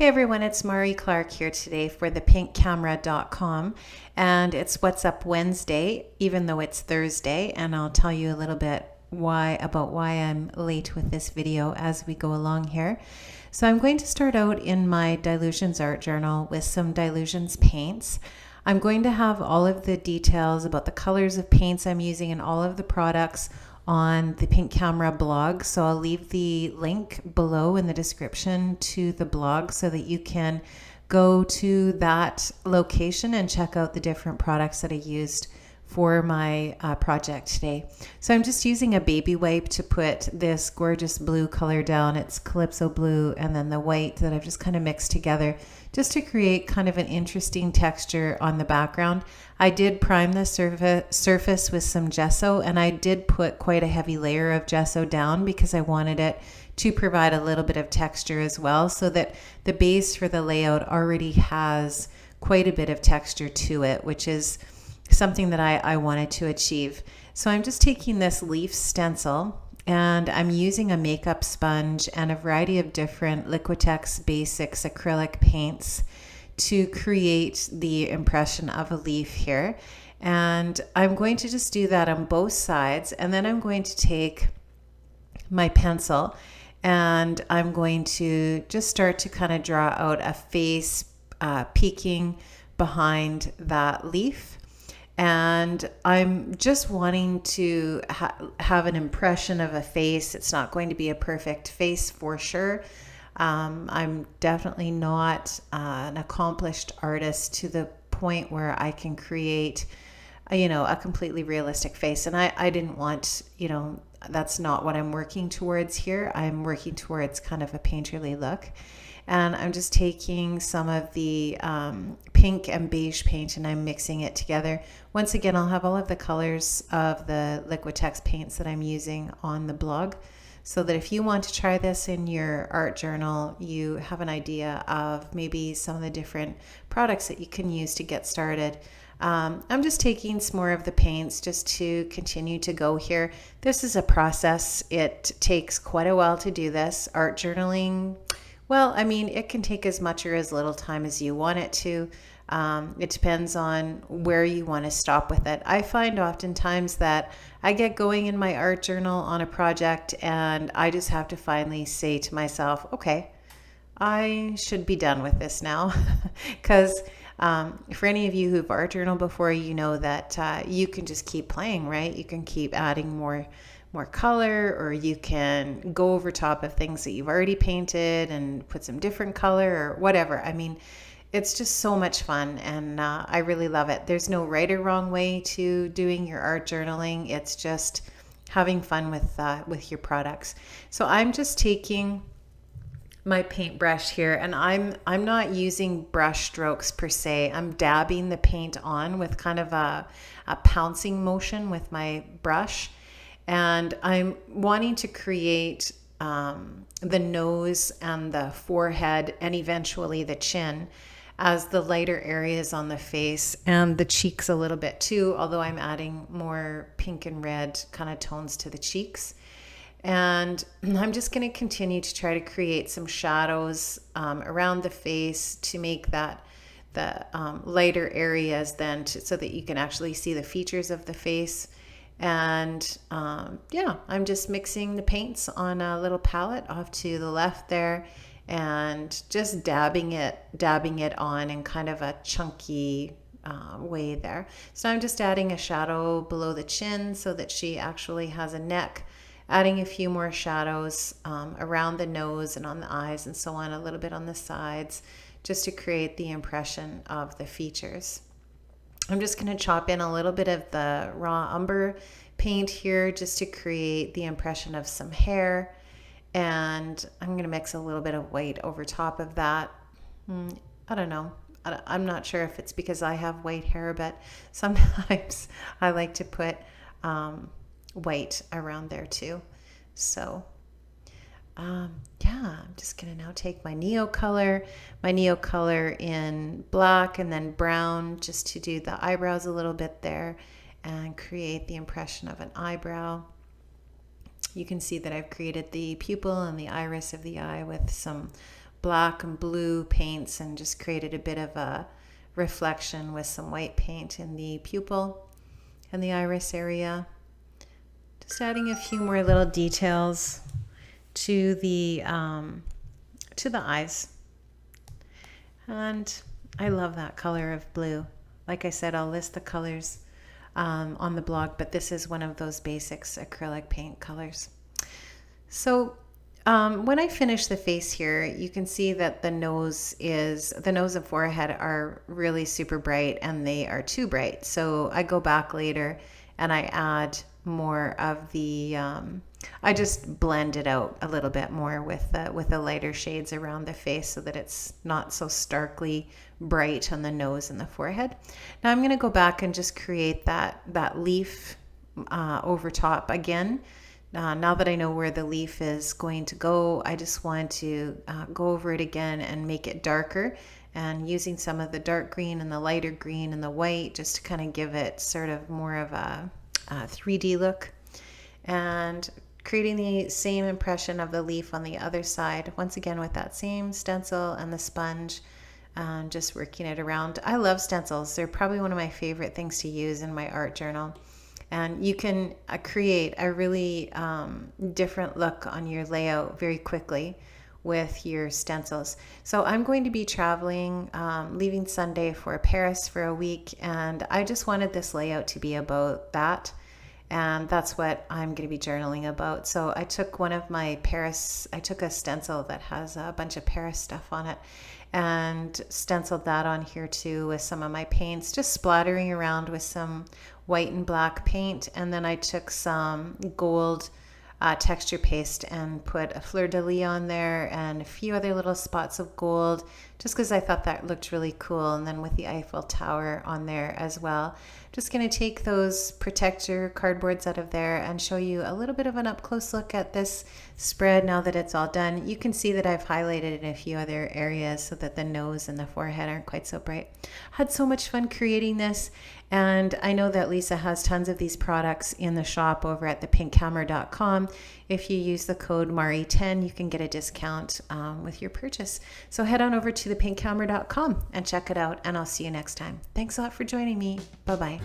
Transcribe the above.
Hey everyone, it's Mari Clark here today for thepinkcamera.com, and it's What's Up Wednesday, even though it's Thursday, and I'll tell you a little bit why I'm late with this video as we go along here. So I'm going to start out in my Dylusions art journal with some Dylusions paints. I'm going to have all of the details about the colors of paints I'm using and all of the products on the Pink Camera blog. So I'll leave the link below in the description to the blog so that you can go to that location and check out the different products that I used for my project today. So I'm just using a baby wipe to put this gorgeous blue color down. It's Calypso blue, and then the white that I've just kind of mixed together just to create kind of an interesting texture on the background. I did prime the surface with some gesso, and I did put quite a heavy layer of gesso down because I wanted it to provide a little bit of texture as well, so that the base for the layout already has quite a bit of texture to it, which is something that I wanted to achieve. So I'm just taking this leaf stencil and I'm using a makeup sponge and a variety of different Liquitex Basics acrylic paints to create the impression of a leaf here. And I'm going to just do that on both sides, and then I'm going to take my pencil and I'm going to just start to kind of draw out a face peeking behind that leaf. And I'm just wanting to have an impression of a face. It's not going to be a perfect face for sure. I'm definitely not an accomplished artist to the point where I can create, a completely realistic face. And I didn't want, that's not what I'm working towards here. I'm working towards kind of a painterly look. And I'm just taking some of the pink and beige paint and I'm mixing it together. Once again, I'll have all of the colors of the Liquitex paints that I'm using on the blog, so that if you want to try this in your art journal, you have an idea of maybe some of the different products that you can use to get started. I'm just taking some more of the paints just to continue to go here. This is a process. It takes quite a while to do this. Art journaling, well, I mean, it can take as much or as little time as you want it to. It depends on where you want to stop with it. I find oftentimes that I get going in my art journal on a project and I just have to finally say to myself, okay, I should be done with this now. Because for any of you who've art journaled before, you know that you can just keep playing, right? You can keep adding more color, or you can go over top of things that you've already painted and put some different color or whatever. I mean, it's just so much fun, and I really love it. There's no right or wrong way to doing your art journaling. It's just having fun with your products. So I'm just taking my paintbrush here, and I'm not using brush strokes per se. I'm dabbing the paint on with kind of a pouncing motion with my brush. And I'm wanting to create the nose and the forehead and eventually the chin as the lighter areas on the face, and the cheeks a little bit too, although I'm adding more pink and red kind of tones to the cheeks. And I'm just going to continue to try to create some shadows around the face to make that the lighter areas then so that you can actually see the features of the face. And yeah, I'm just mixing the paints on a little palette off to the left there and just dabbing it on in kind of a chunky way there. So I'm just adding a shadow below the chin so that she actually has a neck, adding a few more shadows around the nose and on the eyes and so on, a little bit on the sides, just to create the impression of the features. I'm just going to chop in a little bit of the raw umber paint here just to create the impression of some hair. And I'm going to mix a little bit of white over top of that. I don't know. I'm not sure if it's because I have white hair, but sometimes I like to put white around there too. So yeah, I'm just going to now take my Neo color in black and then brown just to do the eyebrows a little bit there and create the impression of an eyebrow. You can see that I've created the pupil and the iris of the eye with some black and blue paints and just created a bit of a reflection with some white paint in the pupil and the iris area. Just adding a few more little details to the eyes. And I love that color of blue. Like I said, I'll list the colors on the blog, but this is one of those basics acrylic paint colors. So when I finish the face here, you can see that the nose and forehead are really super bright, and they are too bright. So I go back later and I add more of the, I just blend it out a little bit more with the lighter shades around the face so that it's not so starkly bright on the nose and the forehead. Now I'm going to go back and just create that leaf over top again. Now that I know where the leaf is going to go, I just want to go over it again and make it darker, and using some of the dark green and the lighter green and the white just to kind of give it sort of more of a 3D look, and creating the same impression of the leaf on the other side, once again with that same stencil and the sponge, and just working it around. I love stencils. They're probably one of my favorite things to use in my art journal. And you can create a really different look on your layout very quickly with your stencils. So I'm going to be traveling, leaving Sunday for Paris for a week, and I just wanted this layout to be about that. And that's what I'm going to be journaling about. So I took I took a stencil that has a bunch of Paris stuff on it, and stenciled that on here too with some of my paints, just splattering around with some white and black paint. And then I took some gold texture paste and put a fleur-de-lis on there and a few other little spots of gold, just because I thought that looked really cool. And then with the Eiffel Tower on there as well. Just going to take those protector cardboards out of there and show you a little bit of an up-close look at this spread now that it's all done. You can see that I've highlighted in a few other areas so that the nose and the forehead aren't quite so bright. Had so much fun creating this, and I know that Lisa has tons of these products in the shop over at thepinkcamera.com. If you use the code MARI10, you can get a discount with your purchase. So head on over to thepinkcamera.com and check it out, and I'll see you next time. Thanks a lot for joining me. Bye-bye.